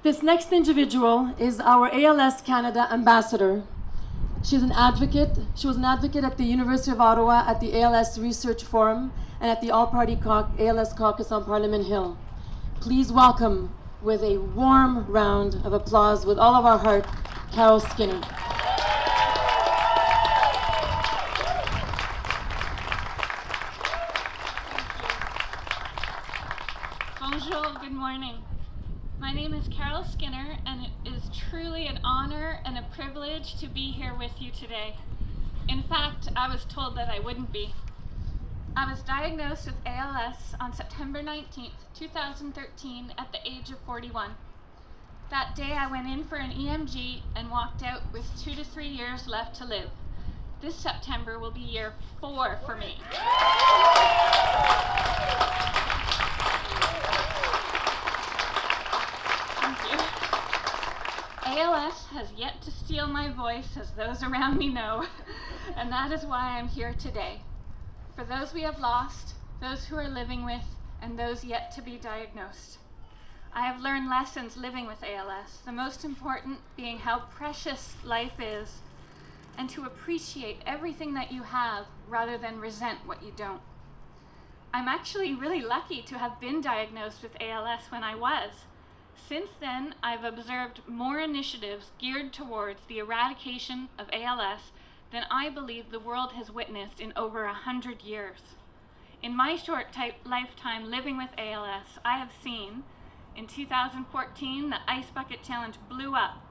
This next individual is our ALS Canada ambassador. She's an advocate. She was an advocate at the University of Ottawa at the ALS Research Forum and at the All-Party ALS Caucus on Parliament Hill. Please welcome, with a warm round of applause with all of our heart, Carol Skinner. Bonjour, good morning. My name is Carol Skinner, and it is truly an honor and a privilege to be here with you today. In fact, I was told that I wouldn't be. I was diagnosed with ALS on September 19th, 2013 at the age of 41. That day I went in for an EMG and walked out with 2 to 3 years left to live. This September will be year 4 for me. ALS has yet to steal my voice, as those around me know, and that is why I'm here today. For those we have lost, those who are living with, and those yet to be diagnosed. I have learned lessons living with ALS, the most important being how precious life is, and to appreciate everything that you have rather than resent what you don't. I'm actually really lucky to have been diagnosed with ALS when I was. Since then, I've observed more initiatives geared towards the eradication of ALS than I believe the world has witnessed in over 100 years. In my short lifetime living with ALS, I have seen, in 2014, the Ice Bucket Challenge blew up.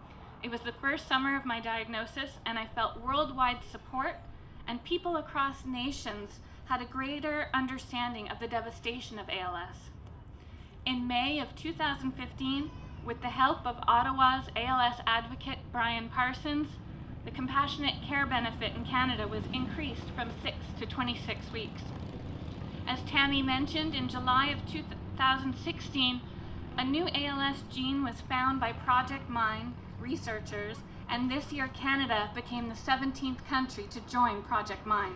It was the first summer of my diagnosis, and I felt worldwide support, and people across nations had a greater understanding of the devastation of ALS. In May of 2015, with the help of Ottawa's ALS advocate Brian Parsons, the compassionate care benefit in Canada was increased from 6 to 26 weeks. As Tammy mentioned, in July of 2016, a new ALS gene was found by Project Mine researchers, and this year Canada became the 17th country to join Project Mine.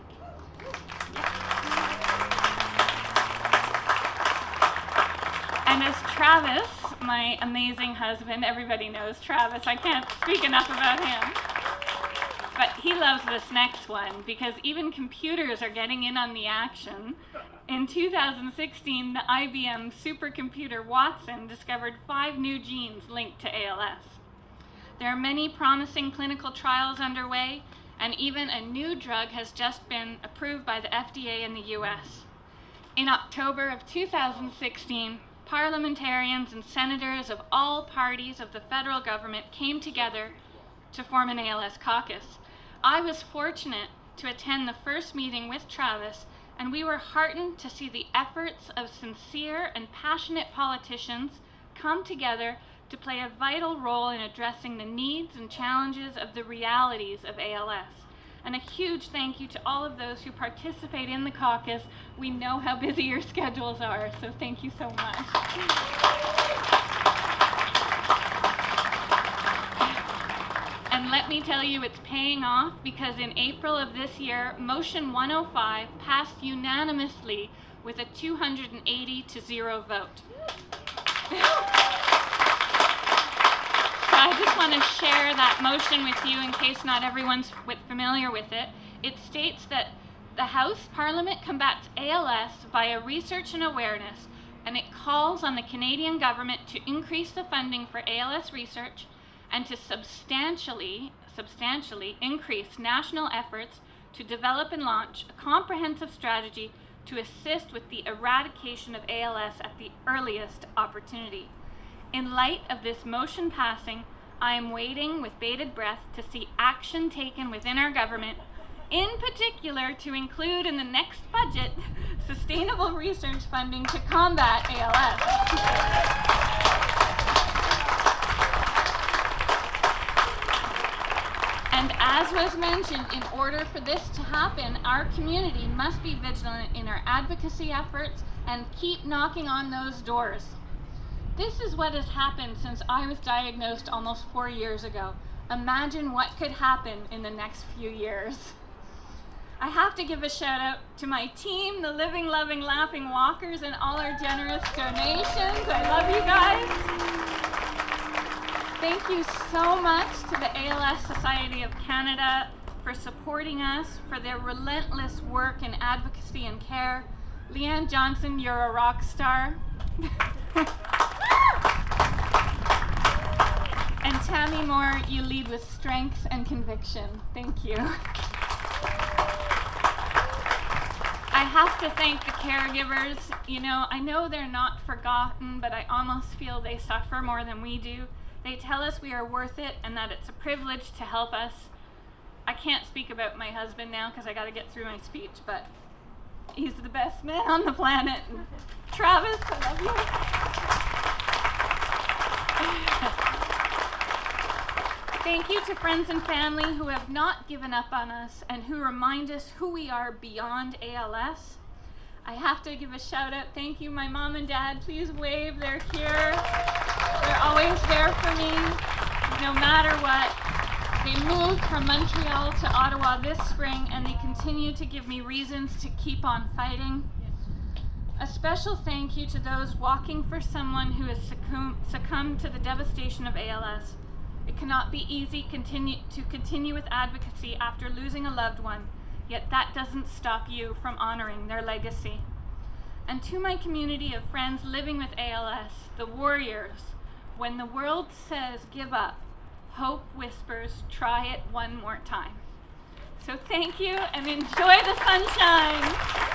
And as Travis, my amazing husband, everybody knows Travis, I can't speak enough about him, but he loves this next one because even computers are getting in on the action. In 2016, the IBM supercomputer Watson discovered 5 new genes linked to ALS. There are many promising clinical trials underway, and even a new drug has just been approved by the FDA in the US. In October of 2016, parliamentarians and senators of all parties of the federal government came together to form an ALS caucus. I was fortunate to attend the first meeting with Travis, and we were heartened to see the efforts of sincere and passionate politicians come together to play a vital role in addressing the needs and challenges of the realities of ALS. And a huge thank you to all of those who participate in the caucus. We know how busy your schedules are, so thank you so much. And let me tell you, it's paying off, because in April of this year, Motion 105 passed unanimously with a 280-0 vote. I just want to share that motion with you in case not everyone's familiar with it. It states that the House Parliament combats ALS via research and awareness, and it calls on the Canadian government to increase the funding for ALS research and to substantially increase national efforts to develop and launch a comprehensive strategy to assist with the eradication of ALS at the earliest opportunity. In light of this motion passing, I am waiting with bated breath to see action taken within our government, in particular to include in the next budget sustainable research funding to combat ALS. And as was mentioned, in order for this to happen, our community must be vigilant in our advocacy efforts and keep knocking on those doors. This is what has happened since I was diagnosed almost 4 years ago. Imagine what could happen in the next few years. I have to give a shout out to my team, the Living, Loving, Laughing Walkers, and all our generous donations. I love you guys. Thank you so much to the ALS Society of Canada for supporting us, for their relentless work in advocacy and care. Leanne Johnson, you're a rock star. And Tammy Moore, you lead with strength and conviction. Thank you. I have to thank the caregivers. You know, I know they're not forgotten, but I almost feel they suffer more than we do. They tell us we are worth it and that it's a privilege to help us. I can't speak about my husband now because I got to get through my speech, but he's the best man on the planet. Travis, I love you. Thank you to friends and family who have not given up on us and who remind us who we are beyond ALS. I have to give a shout out. Thank you, my mom and dad. Please wave. They're here. They're always there for me, no matter what. They moved from Montreal to Ottawa this spring, and they continue to give me reasons to keep on fighting. A special thank you to those walking for someone who has succumbed to the devastation of ALS. It cannot be easy to continue with advocacy after losing a loved one, yet that doesn't stop you from honoring their legacy. And to my community of friends living with ALS, the warriors, when the world says give up, hope whispers, try it one more time. So thank you and enjoy the sunshine.